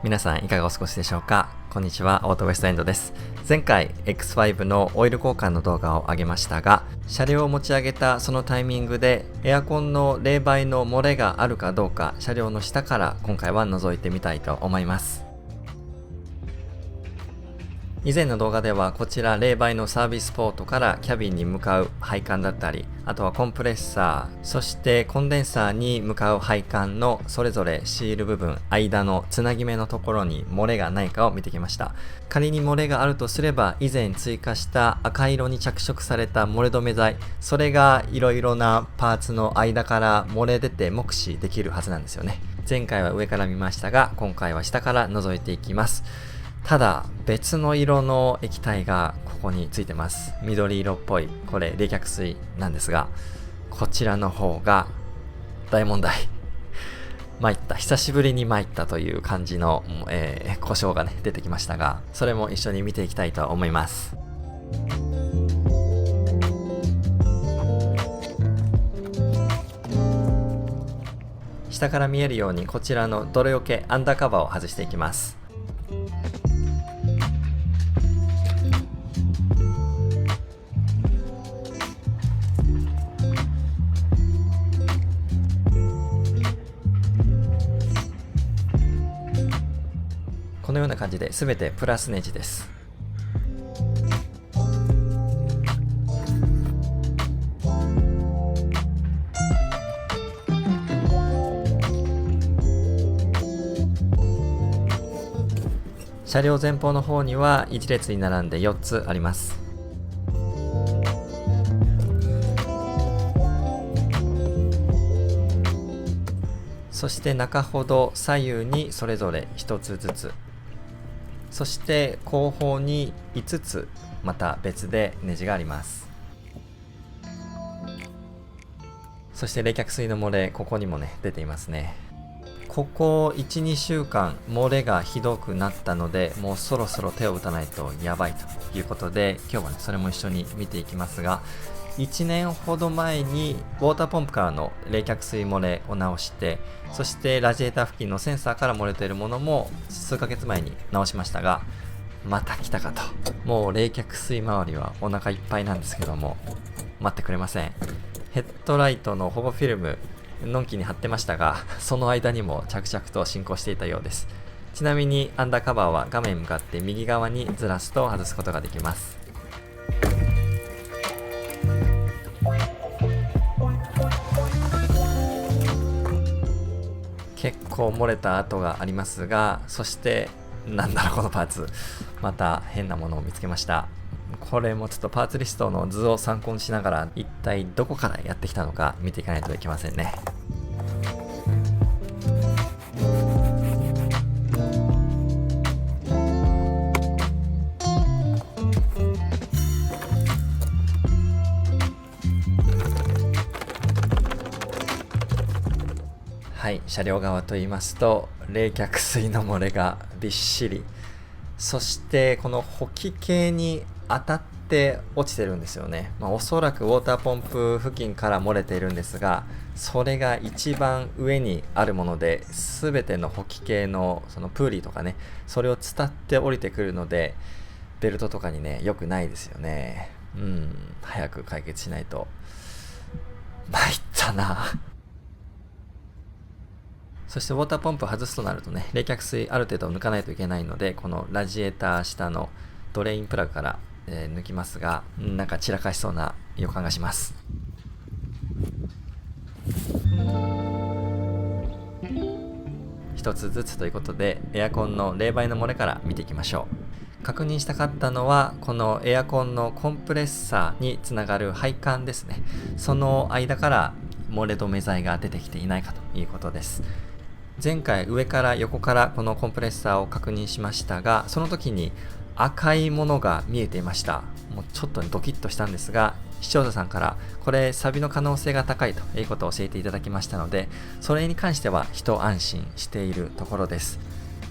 皆さんいかがお過ごしでしょうか。こんにちは、オートウエストエンドです。前回 X5 のオイル交換の動画を上げましたが、車両を持ち上げたそのタイミングでエアコンの冷媒の漏れがあるかどうか、車両の下から今回は覗いてみたいと思います。以前の動画ではこちら冷媒のサービスポートからキャビンに向かう配管だったり、あとはコンプレッサー、そしてコンデンサーに向かう配管のそれぞれシール部分、間のつなぎ目のところに漏れがないかを見てきました。仮に漏れがあるとすれば、以前追加した赤色に着色された漏れ止め剤、それがいろいろなパーツの間から漏れ出て目視できるはずなんですよね。前回は上から見ましたが、今回は下から覗いていきます。ただ別の色の液体がここについてます。緑色っぽい、これ冷却水なんですが、こちらの方が大問題。参った、久しぶりに参ったという感じの、故障がね出てきましたが、それも一緒に見ていきたいと思います。下から見えるようにこちらの泥よけアンダーカバーを外していきます。このような感じで全てプラスネジです。車両前方の方には1列に並んで4つあります。そして中ほど左右にそれぞれ1つずつ、そして後方に5つまた別でネジがあります。そして冷却水の漏れ、ここにもね出ていますね。ここ 1,2 週間漏れがひどくなったので、もうそろそろ手を打たないとやばいということで、今日はねそれも一緒に見ていきますが、1年ほど前にウォーターポンプからの冷却水漏れを直して、そしてラジエーター付近のセンサーから漏れているものも数ヶ月前に直しましたが、また来たかと。もう冷却水周りはお腹いっぱいなんですけども、待ってくれません。ヘッドライトの保護フィルムのんきに貼ってましたが、その間にも着々と進行していたようです。ちなみにアンダーカバーは画面に向かって右側にずらすと外すことができます。結構漏れた跡がありますが、そしてなんだろうこのパーツ、また変なものを見つけました。これもちょっとパーツリストの図を参考にしながら、一体どこからやってきたのか見ていかないといけませんね。はい、車両側と言いますと、冷却水の漏れがびっしり、そしてこの補気系に当たって落ちてるんですよね。おそらくウォーターポンプ付近から漏れているんですが、それが一番上にあるもので、全ての補気系のそのプーリーとかね、それを伝って降りてくるので、ベルトとかにね良くないですよね。早く解決しないと。参ったな。そしてウォーターポンプ外すとなるとね、冷却水ある程度抜かないといけないので、このラジエーター下のドレインプラグから、抜きますが、なんか散らかしそうな予感がします。一つずつということで、エアコンの冷媒の漏れから見ていきましょう。確認したかったのは、このエアコンのコンプレッサーにつながる配管ですね。その間から漏れ止め剤が出てきていないかということです。前回上から横からこのコンプレッサーを確認しましたが、その時に赤いものが見えていました。もうちょっとドキッとしたんですが、視聴者さんからこれ錆の可能性が高いということを教えていただきましたので、それに関しては一安心しているところです。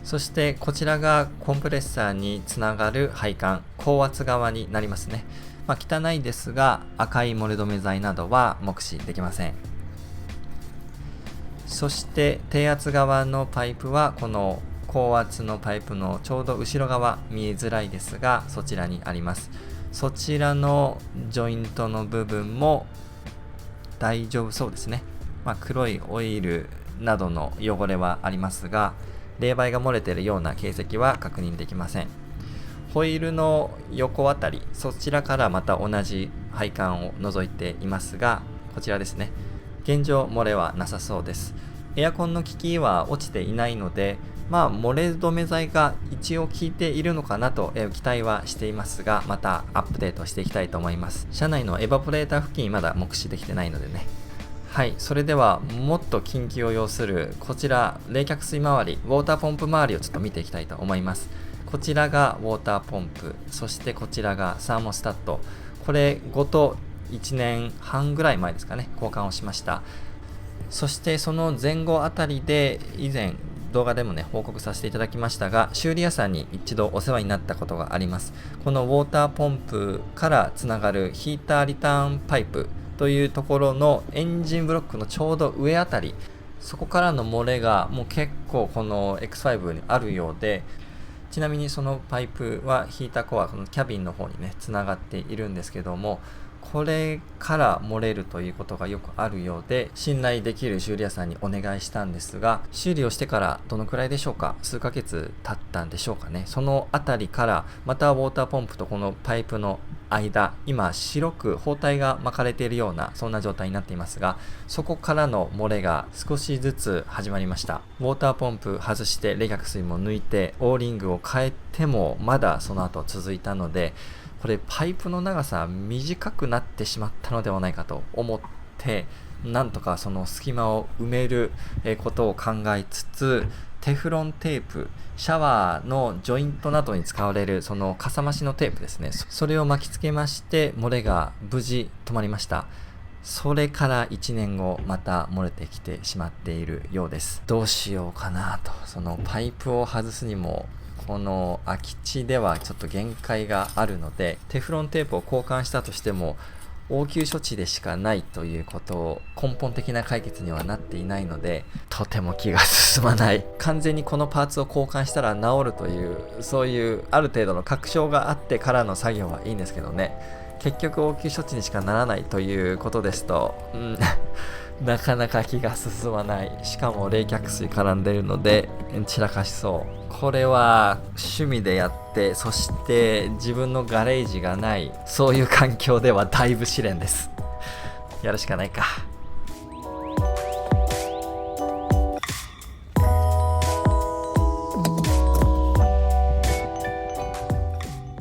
そしてこちらがコンプレッサーにつながる配管、高圧側になりますね。汚いですが赤い漏れ止め剤などは目視できません。そして低圧側のパイプはこの高圧のパイプのちょうど後ろ側、見えづらいですがそちらにあります。そちらのジョイントの部分も大丈夫そうですね。黒いオイルなどの汚れはありますが、冷媒が漏れているような形跡は確認できません。ホイールの横あたり、そちらからまた同じ配管を除いていますが、こちらですね。現状漏れはなさそうです。エアコンの機器は落ちていないので、漏れ止め剤が一応効いているのかなと期待はしていますが、またアップデートしていきたいと思います。車内のエバポレーター付近まだ目視できてないのでね。はい、それではもっと緊急を要するこちら冷却水周り、ウォーターポンプ周りをちょっと見ていきたいと思います。こちらがウォーターポンプ、そしてこちらがサーモスタット。これごと1年半ぐらい前ですかね、交換をしました。そしてその前後あたりで以前動画でもね報告させていただきましたが、修理屋さんに一度お世話になったことがあります。このウォーターポンプからつながるヒーターリターンパイプというところのエンジンブロックのちょうど上あたり、そこからの漏れがもう結構この X5 にあるようで、ちなみにそのパイプはヒーターコア、このキャビンの方にねつながっているんですけども、これから漏れるということがよくあるようで、信頼できる修理屋さんにお願いしたんですが、修理をしてからどのくらいでしょうか、数ヶ月経ったんでしょうかね。そのあたりからまたウォーターポンプとこのパイプの間、今白く包帯が巻かれているようなそんな状態になっていますが、そこからの漏れが少しずつ始まりました。ウォーターポンプ外して冷却水も抜いてオーリングを変えてもまだその後続いたので、これパイプの長さ短くなってしまったのではないかと思って、なんとかその隙間を埋めることを考えつつ、テフロンテープ、シャワーのジョイントなどに使われるそのかさ増しのテープですね、それを巻きつけまして漏れが無事止まりました。それから1年後また漏れてきてしまっているようです。どうしようかなと。そのパイプを外すにもこの空き地ではちょっと限界があるので、テフロンテープを交換したとしても応急処置でしかないということを、根本的な解決にはなっていないので、とても気が進まない。完全にこのパーツを交換したら治るという、そういうある程度の確証があってからの作業はいいんですけどね、結局応急処置にしかならないということですと、なかなか気が進まない。しかも冷却水絡んでるので散らかしそう。これは趣味でやって、そして自分のガレージがない、そういう環境ではだいぶ試練です。やるしかないか。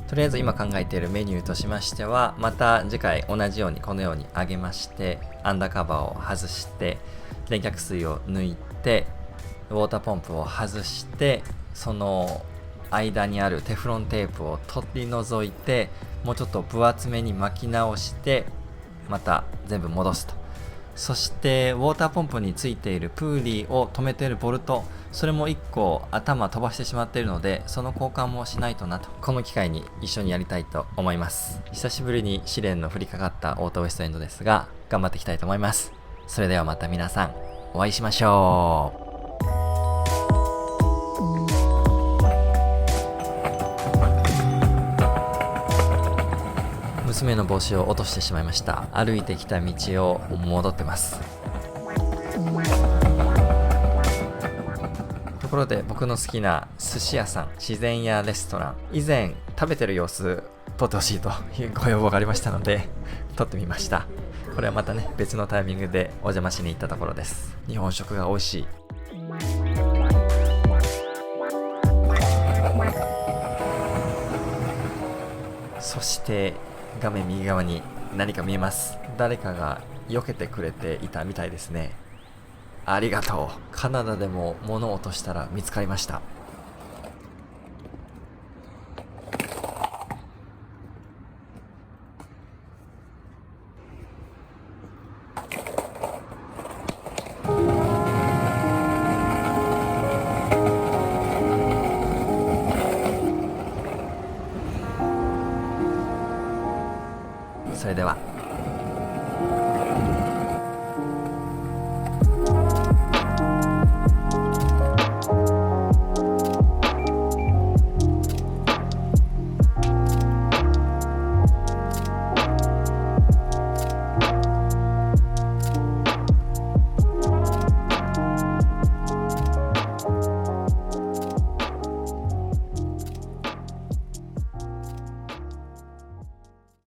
とりあえず今考えているメニューとしましては、また次回同じようにこのように上げまして、アンダーカバーを外して冷却水を抜いてウォーターポンプを外して、その間にあるテフロンテープを取り除いて、もうちょっと分厚めに巻き直してまた全部戻すと。そしてウォーターポンプについているプーリーを止めているボルト、それも1個頭飛ばしてしまっているので、その交換もしないとなと、この機会に一緒にやりたいと思います。久しぶりに試練の降りかかったオートウエストエンドですが、頑張っていきたいと思います。それではまた皆さんお会いしましょう。娘の帽子を落としてしまいました。歩いてきた道を戻ってます。ところで僕の好きな寿司屋さん、自然屋レストラン、以前食べてる様子撮ってほしいというご要望がありましたので撮ってみました。これはまたね、別のタイミングでお邪魔しに行ったところです。日本食が美味しい。そして画面右側に何か見えます。誰かが避けてくれていたみたいですね。ありがとう。カナダでも物を落としたら見つかりました。それでは。